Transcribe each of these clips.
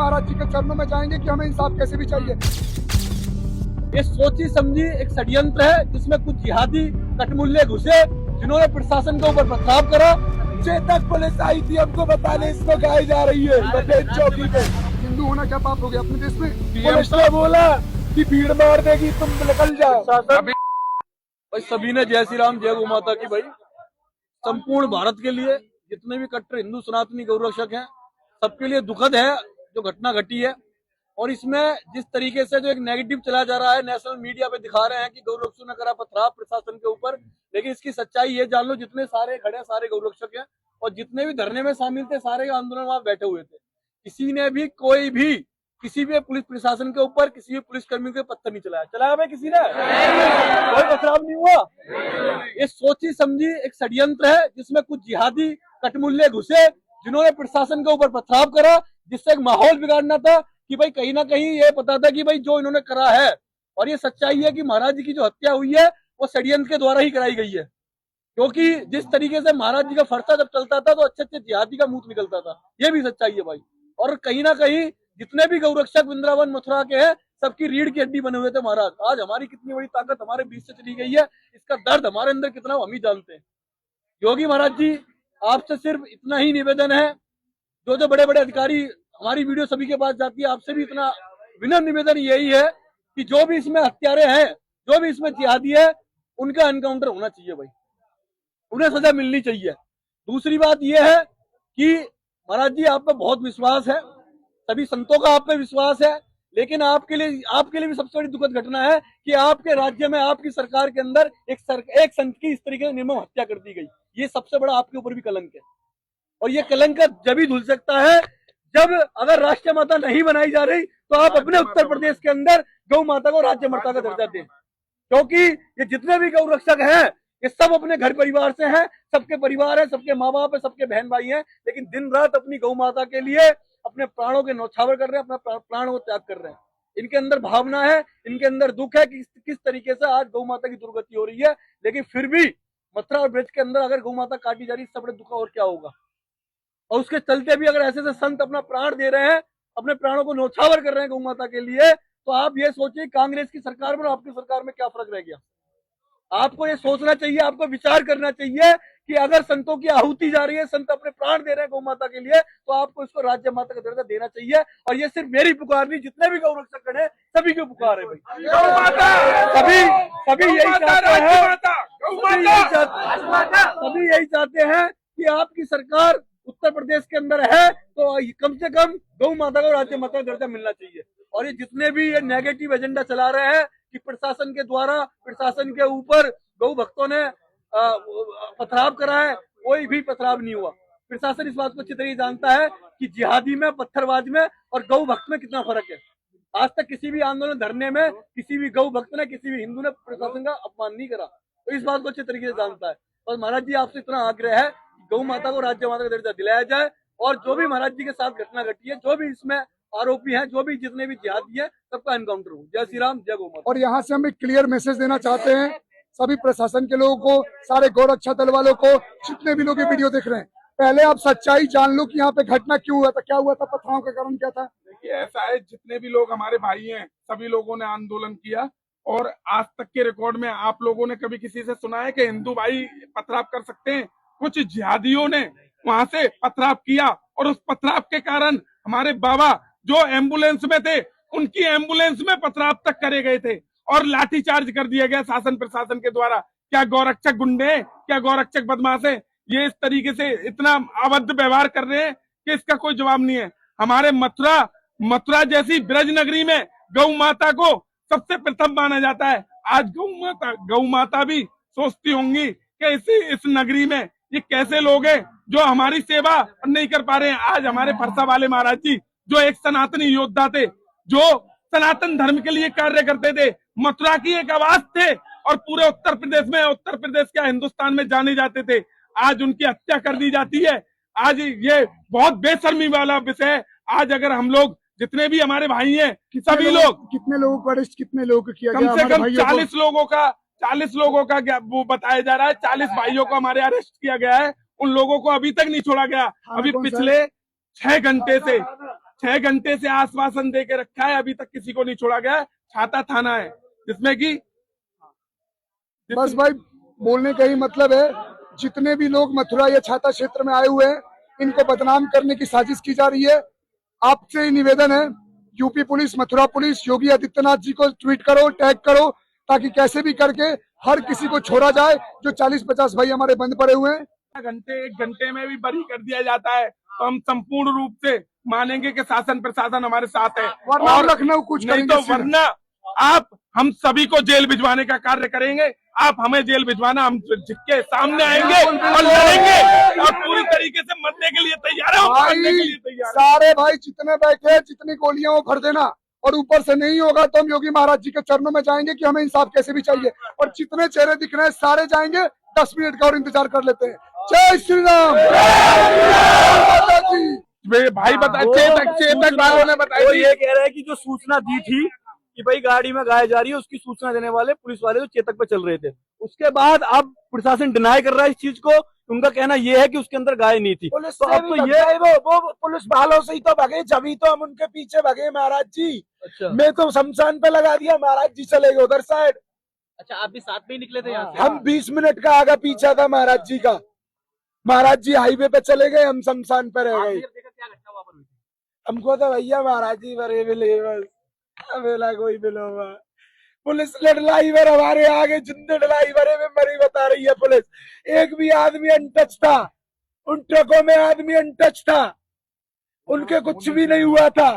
महाराज जी के चरणों में जाएंगे कि हमें इंसाफ कैसे भी चाहिए। ये सोची समझी एक षड्यंत्र है जिसमें कुछ जिहादी कटमुल्ले घुसे जिन्होंने प्रशासन के ऊपर पथराव करा। चेतक पुलिस आई थी हमको बताने इसको गाई जा रही है बटेन चौकी पे। हिंदू होना क्या पाप हो गया अपने देश में? पुलिस ने बोला कि भीड़ मार देगी तुम निकल जाओ। भाई सभी ने जय श्री राम जय गौ माता की। भाई संपूर्ण भारत के लिए जितने भी कट्टर हिंदू सनातनी गौरक्षक हैं सबके लिए दुखद है जो घटना घटी है। और इसमें जिस तरीके से जो एक नेगेटिव चला जा रहा है, नेशनल मीडिया पे दिखा रहे हैं कि गौरक्षकों ने करा पथराव प्रशासन के ऊपर, लेकिन इसकी सच्चाई ये जान लो जितने सारे खड़े सारे गौरक्षक हैं और जितने भी धरने में शामिल थे सारे आंदोलन वहां बैठे हुए थे। किसी ने भी कोई भी किसी भी पुलिस प्रशासन के ऊपर किसी भी पुलिस कर्मी के पत्थर नहीं चलाया भाई किसी ने कोई पथराव नहीं हुआ। ये सोची समझी एक षड्यंत्र है जिसमें कुछ जिहादी कटमुल्ले घुसे जिन्होंने प्रशासन के ऊपर पथराव करा, जिससे एक माहौल बिगाड़ना था कि भाई कहीं ना कहीं ये पता था कि भाई जो इन्होंने करा है, और ये सच्चाई है कि महाराज जी की जो हत्या हुई है वो षड्यंत्र के द्वारा ही कराई गई है। क्योंकि जिस तरीके से महाराज जी का फरसा जब चलता था तो अच्छे अच्छे जिहादी का मुंह निकलता था, ये भी सच्चाई है भाई। और कहीं ना कहीं जितने भी गौरक्षक वृंदावन मथुरा के हैं सबकी रीढ़ की हड्डी बने हुए थे महाराज। आज हमारी कितनी बड़ी ताकत हमारे बीच से चली गई है, इसका दर्द हमारे अंदर कितना हम ही जानते हैं। योगी महाराज जी आपसे सिर्फ इतना ही निवेदन है, जो बड़े बड़े अधिकारी हमारी वीडियो सभी के पास जाती है, आपसे भी इतना विनम्र निवेदन यही है कि जो भी इसमें हत्यारे हैं, जो भी इसमें जिहादी है, उनका एनकाउंटर होना चाहिए भाई, उन्हें सजा मिलनी चाहिए। दूसरी बात यह है कि महाराज जी आप पे बहुत विश्वास है, सभी संतों का आप पे विश्वास है, लेकिन आपके लिए भी सबसे बड़ी दुखद घटना है कि आपके राज्य में आपकी सरकार के अंदर एक संत की इस तरीके से निर्मम हत्या कर दी गई। ये सबसे बड़ा आपके ऊपर भी कलंक है, और ये कलंक जब ही धुल सकता है जब अगर राष्ट्रीय माता नहीं बनाई जा रही तो आप अपने उत्तर प्रदेश के अंदर गौ माता को राज्य माता का दर्जा दें। क्योंकि ये जितने भी गौ रक्षक हैं ये सब अपने घर परिवार से हैं, सबके परिवार है, सबके माँ बाप है, सबके बहन भाई हैं, लेकिन दिन रात अपनी गौ माता के लिए अपने प्राणों के न्यौछावर कर रहे हैं, अपना प्राणों को त्याग कर रहे हैं। इनके अंदर भावना है, इनके अंदर दुख है कि किस तरीके से आज गौ माता की दुर्गति हो रही है, लेकिन फिर भी मथुरा और ब्रज के अंदर अगर गौ माता काटी जा रही है इससे बड़े दुख और क्या होगा। और उसके चलते भी अगर ऐसे संत अपना प्राण दे रहे हैं, अपने प्राणों को न्यौछावर कर रहे हैं गौ माता के लिए, तो आप ये सोचिए कांग्रेस की सरकार में और आपकी सरकार में क्या फर्क रह गया। आपको ये सोचना चाहिए, आपको विचार करना चाहिए कि अगर संतों की आहुति जा रही है, संत अपने प्राण दे रहे हैं गौ माता के लिए, तो आपको इसको राज्य माता का दर्जा देना चाहिए। और ये सिर्फ मेरी पुकार नहीं, जितने भी गौ रक्षक खड़े सभी की पुकार है भाई। सभी यही चाहते हैं, सभी यही चाहते हैं कि आपकी सरकार उत्तर प्रदेश के अंदर है तो कम से कम गौ माता को राज्य माता का दर्जा मिलना चाहिए। और ये जितने भी ये नेगेटिव एजेंडा चला रहे हैं कि प्रशासन के द्वारा प्रशासन के ऊपर गौ भक्तों ने पथराव करा है, कोई भी पथराव नहीं हुआ। प्रशासन इस बात को अच्छी तरह जानता है कि जिहादी में, पत्थरबाज में और गौ भक्त में कितना फर्क है। आज तक किसी भी आंदोलन धरने में किसी भी गौ भक्त ने, किसी भी हिंदू ने प्रशासन का अपमान नहीं करा, तो इस बात को अच्छे तरीके से जानता है। और महाराज जी आपसे इतना आग्रह है गौ माता को राज्य माता का दर्जा दिलाया जाए, और जो भी महाराज जी के साथ घटना घटी है, जो भी इसमें आरोपी हैं, जो भी जितने भी जिहादी हैं, सबका एनकाउंटर हो। जय श्री राम जय गौ माता। और यहाँ से हम एक क्लियर मैसेज देना चाहते हैं सभी प्रशासन के लोगों को, सारे गौरक्षा दल वालों को, जितने भी लोग ये वीडियो देख रहे हैं, पहले आप सच्चाई जान लो कि यहाँ पे घटना क्यों हुआ था, क्या हुआ था, पथराव का कारण क्या था। देखिए ऐसा है, जितने भी लोग हमारे भाई हैं सभी लोगों ने आंदोलन किया, और आज तक के रिकॉर्ड में आप लोगों ने कभी किसी से सुना है कि हिंदू भाई पथराव कर सकते हैं? कुछ जिहादियों ने वहां से पथराव किया, और उस पथराव के कारण हमारे बाबा जो एम्बुलेंस में थे उनकी एम्बुलेंस में पथराव तक करे गए थे, और लाठीचार्ज कर दिया गया शासन प्रशासन के द्वारा। क्या गौरक्षक गुंडे हैं? क्या गौरक्षक बदमाश है? ये इस तरीके से इतना अभद्र व्यवहार कर रहे हैं कि इसका कोई जवाब नहीं है। हमारे मथुरा जैसी ब्रज नगरी में गौ माता को सबसे प्रथम माना जाता है। आज गौ माता भी सोचती होंगी कि इस नगरी में ये कैसे लोग हैं जो हमारी सेवा नहीं कर पा रहे हैं। आज हमारे फरसा वाले महाराज जी जो एक सनातनी योद्धा थे, जो सनातन धर्म के लिए कार्य करते थे, मथुरा की एक आवाज थे, और पूरे उत्तर प्रदेश क्या हिंदुस्तान में जाने जाते थे, आज उनकी हत्या कर दी जाती है। आज ये बहुत बेशर्मी वाला विषय है। आज अगर हम लोग जितने भी हमारे भाई हैं सभी लोग, कितने लोगों को अरेस्ट, कितने लोगों को किया गया? कम से कम 40 लोगों का वो बताया जा रहा है। 40 भाइयों को हमारे अरेस्ट किया गया है, उन लोगों को अभी तक नहीं छोड़ा गया। अभी पिछले 6 6 घंटे से आश्वासन दे के रखा है, अभी तक किसी को नहीं छोड़ा गया। छाता थाना है जिसमें कि बस भाई बोलने का ही मतलब है, जितने भी लोग मथुरा या छाता क्षेत्र में आए हुए हैं, इनको बदनाम करने की साजिश की जा रही है। आपसे ही निवेदन है, UP police, Mathura police, Yogi Adityanath ji को ट्वीट करो, टैग करो, ताकि कैसे भी करके हर किसी को छोड़ा जाए जो 40-50 भाई हमारे बंद पड़े हुए हैं। घंटे 1 घंटे में भी बरी कर दिया जाता है तो हम संपूर्ण रूप से मानेंगे कि शासन प्रशासन हमारे साथ है। वरना और लखनऊ कुछ नहीं करेंगे तो सीधे। वरना आप हम सभी को जेल भिजवाने का कार्य करेंगे। आप हमें जेल भिजवाना, हम झिक्के सामने आएंगे और लड़ेंगे और पूरी तरीके से मरने के लिए तैयार है, मरने के लिए भाई तैयार है। सारे भाई जितने बैठे हैं, जितनी गोलियां वो भर देना, और ऊपर से नहीं होगा तो हम योगी महाराज जी के चरणों में जाएंगे कि हमें इंसाफ कैसे भी चाहिए। और जितने चेहरे दिख रहे हैं सारे जाएंगे, 10 मिनट का और इंतजार कर लेते हैं। जय श्री राम। माता की। भाई बता, चेतक भाइयों ने बताया वो ये कह रहे हैं कि जो सूचना दी थी कि भाई गाड़ी में गाय जा रही है, उसकी सूचना देने वाले पुलिस वाले जो चेतक पे चल रहे थे, उसके बाद अब प्रशासन डिनाई कर रहा है इस चीज को। उनका कहना यह है कि उसके अंदर गाय नहीं थी। पुलिस तो से अब भी तो लगता ये है वो पुलिस वालों से ही तो भगे, जभी तो हम उनके पीछे भगे महाराज जी। अच्छा मैं तो शमशान पे लगा दिया, महाराज जी चले गए उधर साइड। अच्छा, आप भी साथ में ही निकले थे यहाँ से? हम 20 मिनट का आगा पीछा था महाराज जी का। महाराज जी हाईवे पे चले गए, हम शमशान पे रह गए। देखा क्या घटना वहाँ पर हुई थी? हमको तो भैया महाराज जी बड़े मिले, बस मेला कोई मिलो। पुलिस ड्राइवर हमारे आगे, जिंदे ड्राइवर में मरी बता रही है पुलिस। एक भी आदमी अनटच था, उन ट्रकों में आदमी अनटच था, उनके कुछ भी नहीं हुआ था,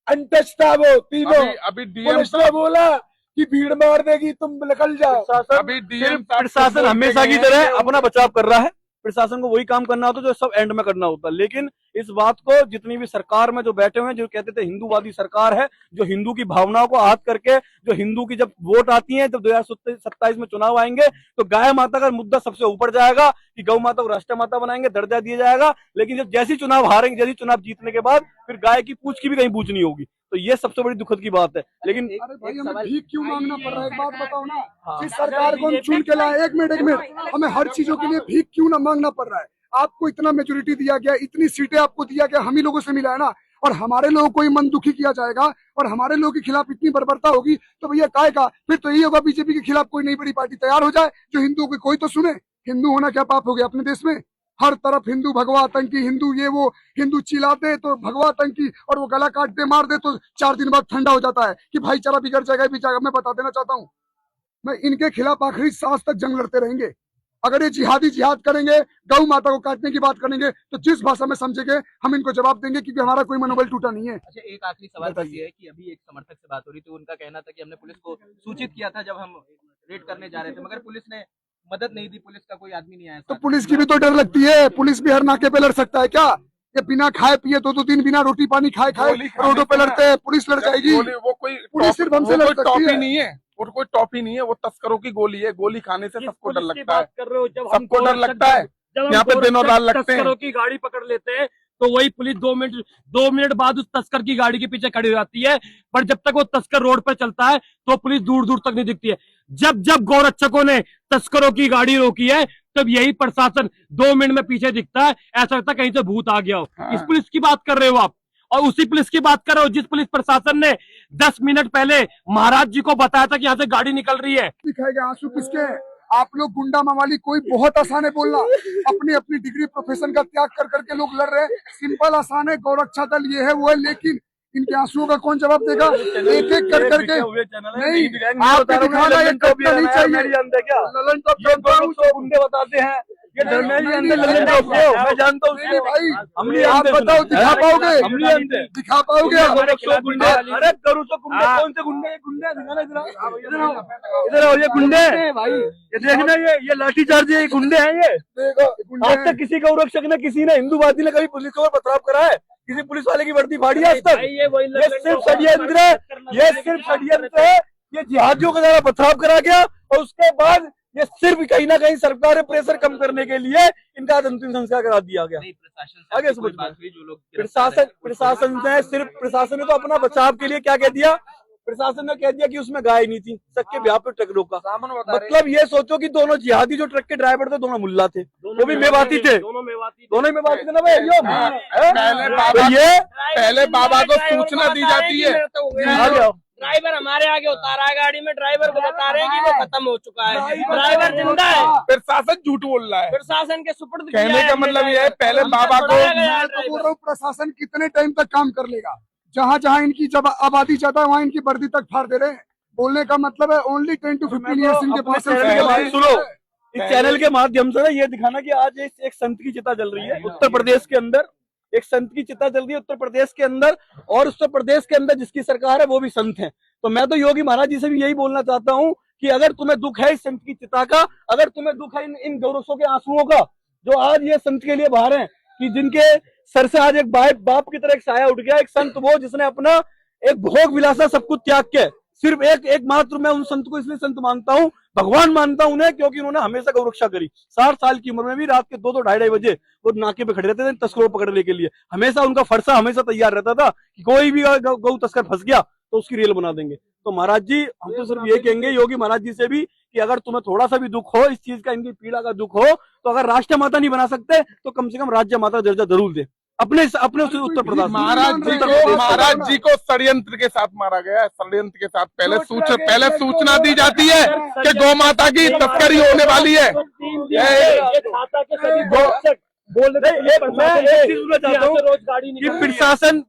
अनटच था वो तीनों। अभी डीएम पुलिस ने बोला कि भीड़ मार देगी, तुम निकल जाओ। अभी डीएम प्रशासन हमेशा की तरह अपना बचाव कर रहा है। प्रशासन को वही काम करना होता है जो सब एंड में करना होता है। लेकिन इस बात को जितनी भी सरकार में जो बैठे हुए हैं, जो कहते थे हिंदूवादी सरकार है, जो हिंदू की भावनाओं को आहत करके, जो हिंदू की जब वोट आती है, जब 2027 में चुनाव आएंगे तो गाय माता का मुद्दा सबसे ऊपर जाएगा कि गौ माता को राष्ट्र माता बनाएंगे, दर्जा दिया जाएगा। लेकिन जब जैसी चुनाव हारेंगे, जैसी चुनाव जीतने के बाद फिर गाय की पूछ की भी कहीं पूछ नहीं होगी। तो ये सबसे बड़ी दुखद की बात है। लेकिन अरे भाई हमें भीख क्यों मांगना पड़ रहा है, एक बात बताओ ना। जिस सरकार को हम चुन के लाए, एक मिनट, हमें हर चीजों के लिए भीख क्यों ना मांगना पड़ रहा है। आपको इतना मेजोरिटी दिया गया, इतनी सीटें आपको दिया गया, हम ही लोगों से मिला है ना। और हमारे लोगों को ही मन दुखी किया जाएगा और हमारे लोगों के खिलाफ इतनी बर्बरता होगी तो भैया काय का। फिर तो यही होगा, बीजेपी के खिलाफ कोई नई बड़ी पार्टी तैयार हो जाए जो हिंदुओं की कोई तो सुने। हिंदू होना क्या पाप हो गया अपने देश में? हर तरफ हिंदू भगवा आतंकी, हिंदू ये वो, हिंदू चिल्लाते तो भगवा आतंकी, और वो गला काट दे मार दे तो 4 दिन बाद ठंडा हो जाता है कि भाईचारा बिगड़ जाएगा। मैं बता देना चाहता हूँ, मैं इनके खिलाफ आखिरी सांस तक जंग लड़ते रहेंगे। अगर ये जिहादी जिहाद करेंगे, गौ माता को काटने की बात करेंगे, तो जिस भाषा में समझेंगे हम इनको जवाब देंगे, क्योंकि हमारा कोई मनोबल टूटा नहीं है। अच्छा, एक आखिरी सवाल बस ये है कि अभी एक समर्थक से बात हो रही थी, उनका कहना था कि हमने पुलिस को सूचित किया था जब हम रेड करने जा रहे थे, मगर पुलिस ने मदद नहीं दी, पुलिस का कोई आदमी नहीं आया। तो पुलिस की भी तो डर लगती है। पुलिस भी हर नाके पे लड़ सकता है क्या? ये बिना खाए पिए 2-2 दिन बिना रोटी पानी खाए रोडों पे लड़ते हैं, पुलिस लड़ जाएगी? वो कोई पुलिस सिर्फ हमसे लड़ सकती टॉपी है। नहीं है, और कोई टॉपी नहीं है, वो तस्करों की गोली है। गोली खाने से सबको डर लगता है, कर रहे हो जब सबको डर लगता है। यहाँ पे दिनों रात लगते हैं। तस्करों की गाड़ी पकड़ लेते हैं तो वही पुलिस 2 मिनट बाद उस तस्कर की गाड़ी के पीछे खड़ी हो जाती है। पर जब तक वो तस्कर रोड पर चलता है तो पुलिस दूर दूर तक नहीं दिखती है। जब जब गौरक्षकों ने तस्करों की गाड़ी रोकी है, तब यही प्रशासन 2 मिनट में पीछे दिखता है। ऐसा लगता है कहीं से भूत आ गया हो। इस पुलिस की बात कर रहे हो आप, और उसी पुलिस की बात कर रहे हो जिस पुलिस प्रशासन ने 10 मिनट पहले महाराज जी को बताया था कि यहाँ से गाड़ी निकल रही है। दिखाएगा आंसू किसके हैं? आप लोग गुंडा मवाली, कोई बहुत आसान है बोलना। अपनी अपनी डिग्री प्रोफेशन का त्याग कर करके लोग लड़ रहे हैं। सिंपल आसान है, गौरक्षा दल ये है वो है, लेकिन इनके आंसुओं का कौन जवाब देगा? एक एक कर करके नहीं, आपको दिखाना ये कटना नहीं चाहिए। ललन टॉप जानता हूँ, गुंडे बताते हैं ये नहीं, ललन टॉप को मैं जानता हूँ। नहीं भाई, हम नहीं आप जानते, बताओ, दिखा पाओगे? हम नहीं जानते। दिखा पाओगे? अरे करूँ तो गुंडे, कौन से गुंडे? गुंडे दिखाना इधर आओ, ये गुंडे भाई, ये देखना, ये लाठीचार्ज है, ये गुंडे हैं। ये देखो आज तक किसी गौरक्षक ने, किसी ने, हिंदूवादी ने कभी पुलिस को पथराव करा है? किसी पुलिस वाले की वर्दी फाड़ी है आज तक? ये सिर्फ षड्यंत्र है, ये सिर्फ षड्यंत्र है। ये जिहादियों के द्वारा पथराव करा गया और उसके बाद ये सिर्फ कहीं ना कहीं सरकार प्रेशर कम करने के लिए इनका अंतिम संस्कार करा दिया गया। आगे समझ में, प्रशासन ने सिर्फ, प्रशासन ने तो अपना बचाव के लिए क्या कह दिया प्रशासन ने कह दिया कि उसमें गाय नहीं थी, शक के ब्याह पे ट्रक रोका। मतलब ये सोचो कि दोनों जिहादी जो ट्रक के ड्राइवर थे दोनों मुल्ला थे, वो भी मेवाती थे, दोनों मेवाती थे ना भाई। पहले बाबा को सूचना दी जाती है। ड्राइवर हमारे आगे उतारा है गाड़ी में, ड्राइवर को बता रहे हैं कि वो खत्म हो चुका है, ड्राइवर जिंदा है, प्रशासन झूठ बोल रहा है। प्रशासन के सुपुर्द कहने का मतलब ये है पहले बाबा को, मैं तो बोल रहा हूँ प्रशासन कितने टाइम तक काम कर लेगा? जहाँ जहाँ इनकी जब आबादी ज्यादा है वहाँ इनकी वर्दी तक फाड़ दे रहे हैं। बोलने का मतलब है ओनली 10 to 15 ईयर्स इनके पास सुनो, इस चैनल के माध्यम से ना ये दिखाना कि आज एक संत की चिता जल रही है उत्तर प्रदेश के अंदर, एक संत की चिता जल रही है उत्तर प्रदेश के अंदर, और उत्तर प्रदेश के अंदर जिसकी सरकार है वो भी संत है। तो मैं तो योगी महाराज जी से भी यही बोलना चाहता हूँ कि अगर तुम्हें दुख है इस संत की चिता का, अगर तुम्हें दुख है इन गौरवों के आंसुओं का जो आज ये संत के लिए बाहर हैं, कि जिनके सर से आज एक बाप की तरह एक साया उठ गया, एक संत वो जिसने अपना एक भोग विलासा सब कुछ त्याग के सिर्फ एक मात्र, मैं उन संत को इसलिए संत मानता हूँ, भगवान मानता हूं उन्हें, क्योंकि उन्होंने हमेशा गौ रक्षा करी। 60 साल की उम्र में भी रात के 2-2 ढाई बजे वो नाके पे खड़े रहते थे तस्करों पकड़ने के लिए। हमेशा उनका फरसा हमेशा तैयार रहता था कि कोई भी गौ तस्कर फंस गया तो उसकी रेल बना देंगे। तो महाराज जी हम तो सिर्फ ये कहेंगे योगी महाराज जी से भी कि अगर तुम्हें थोड़ा सा भी दुख हो इस चीज का, इनकी पीड़ा का दुख हो, तो अगर राष्ट्र माता नहीं बना सकते तो कम से कम राज्य माता का दर्जा जरूर दे अपने उत्तर प्रदेश। महाराज जी को षड्यंत्र के साथ मारा गया है, षड्यंत्र के साथ। पहले सूचना दी जाती है कि गौ माता की तस्करी होने वाली है। मैं एक चीज बोलना चाहता हूँ कि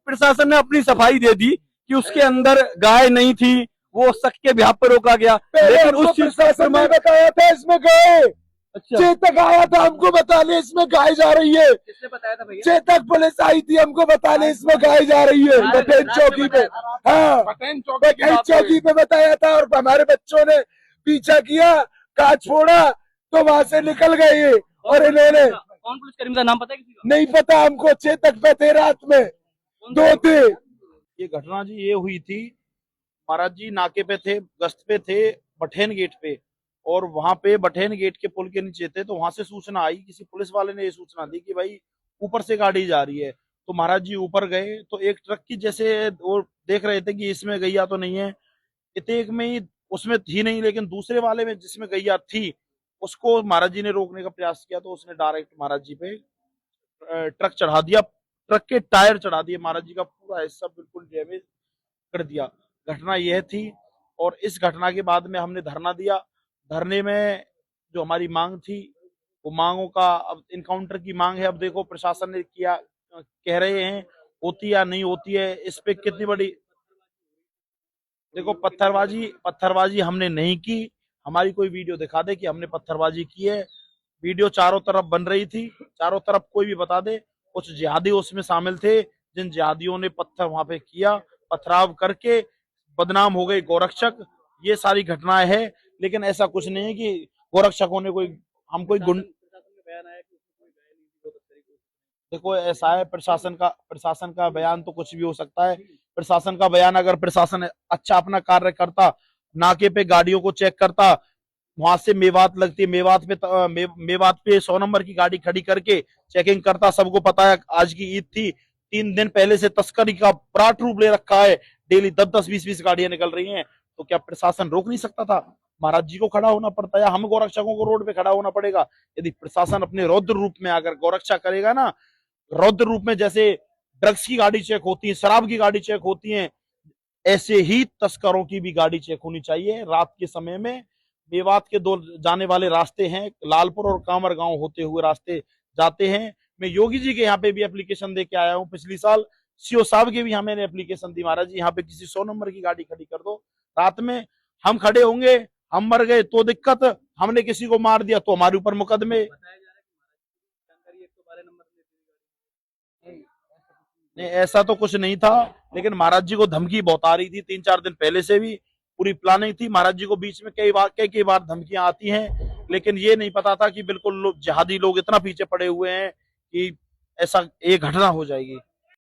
प्रशासन ने अपनी सफाई दे दी कि उसके अंदर गाय नहीं थी, वो शक के ब्याह पर रोका गया, लेकिन उस चीज का बताया था इसमें गाय, चेतक आया था हमको बताने इसमें गाय जा रही है। किसने बताया था भैया? चेतक पुलिस आई थी हमको बताने इसमें गाय जा रही है पटेल चौकी पे। हाँ पटेल चौकी पे बताया था, और हमारे बच्चों ने पीछा किया, कांच फोड़ा तो वहां से निकल गए ये। और इन्होंने कौन पुलिसकर्मी का नाम पता है किसी को? नहीं पता हमको, चेतक पे थे रात में 2 थे। ये घटना जी ये हुई थी, महाराज जी नाके पे थे, गश्त पे थे बठेन गेट पे, और वहां पे बठेन गेट के पुल के नीचे थे। तो वहां से सूचना आई, किसी पुलिस वाले ने ये सूचना दी कि भाई ऊपर से गाड़ी जा रही है। तो महाराज जी ऊपर गए तो एक ट्रक की जैसे वो देख रहे थे कि इसमें गैया तो नहीं है, इतेक में ही उसमें थी नहीं, लेकिन दूसरे वाले में जिसमें गैया थी उसको महाराज जी ने रोकने का प्रयास किया, तो उसने डायरेक्ट महाराज जी पे ट्रक चढ़ा दिया, ट्रक के टायर चढ़ा दिए, महाराज जी का पूरा हिस्सा बिल्कुल डैमेज कर दिया। घटना यह थी, और इस घटना के बाद में हमने धरना दिया। धरने में जो हमारी मांग थी वो मांगों का, अब इनकाउंटर की मांग है। अब देखो प्रशासन ने किया, कह रहे हैं होती या नहीं होती है, इस पे कितनी बड़ी, देखो पत्थरबाजी हमने नहीं की। हमारी कोई वीडियो दिखा दे कि हमने पत्थरबाजी की है। वीडियो चारों तरफ बन रही थी, चारों तरफ कोई भी बता दे। कुछ जिहादी उसमें शामिल थे, जिन जिहादियों ने पत्थर वहां पे किया, पथराव करके बदनाम हो गए गोरक्षक। ये सारी घटनाएं है, लेकिन ऐसा कुछ नहीं है कि गोरक्षकों ने कोई देखो ऐसा है, प्रशासन का बयान तो कुछ भी हो सकता है। प्रशासन का बयान, अगर प्रशासन अच्छा अपना कार्य करता, नाके पे गाड़ियों को चेक करता, वहां से मेवात लगती है, मेवात पे 100 नंबर की गाड़ी खड़ी करके चेकिंग करता। सबको पता है आज की ईद थी, 3 दिन पहले से तस्करी का विराट रूप ले रखा है, डेली 10-10, 20-20 गाड़ियां निकल रही हैं। तो क्या प्रशासन रोक नहीं सकता था? महाराज जी को खड़ा होना पड़ता है, हम गोरक्षकों को रोड पे खड़ा होना पड़ेगा। यदि प्रशासन अपने रौद्र रूप में अगर गोरक्षा करेगा ना, रौद्र रूप में, जैसे ड्रग्स की गाड़ी चेक होती है, शराब की गाड़ी चेक होती है, ऐसे ही तस्करों की भी गाड़ी चेक होनी चाहिए। रात के समय में मेवात के 2 जाने वाले रास्ते हैं, लालपुर और कांवर गांव होते हुए रास्ते जाते हैं। मैं योगी जी के यहाँ पे भी एप्लीकेशन दे के आया हूँ, पिछली साल सीओ साहब के भी यहाँ मैंने एप्लीकेशन दी, महाराज जी यहाँ पे किसी 100 नंबर की गाड़ी खड़ी कर दो। रात में हम खड़े होंगे, हम मर गए तो दिक्कत, हमने किसी को मार दिया तो हमारे ऊपर मुकदमे। नहीं, ऐसा तो कुछ नहीं था, लेकिन महाराज जी को धमकी बहुत आ रही थी 3-4 दिन पहले से भी। पूरी प्लानिंग थी, महाराज जी को बीच में कई बार धमकियां आती हैं, लेकिन ये नहीं पता था कि बिल्कुल जिहादी लोग इतना पीछे पड़े हुए हैं कि ऐसा एक घटना हो जाएगी।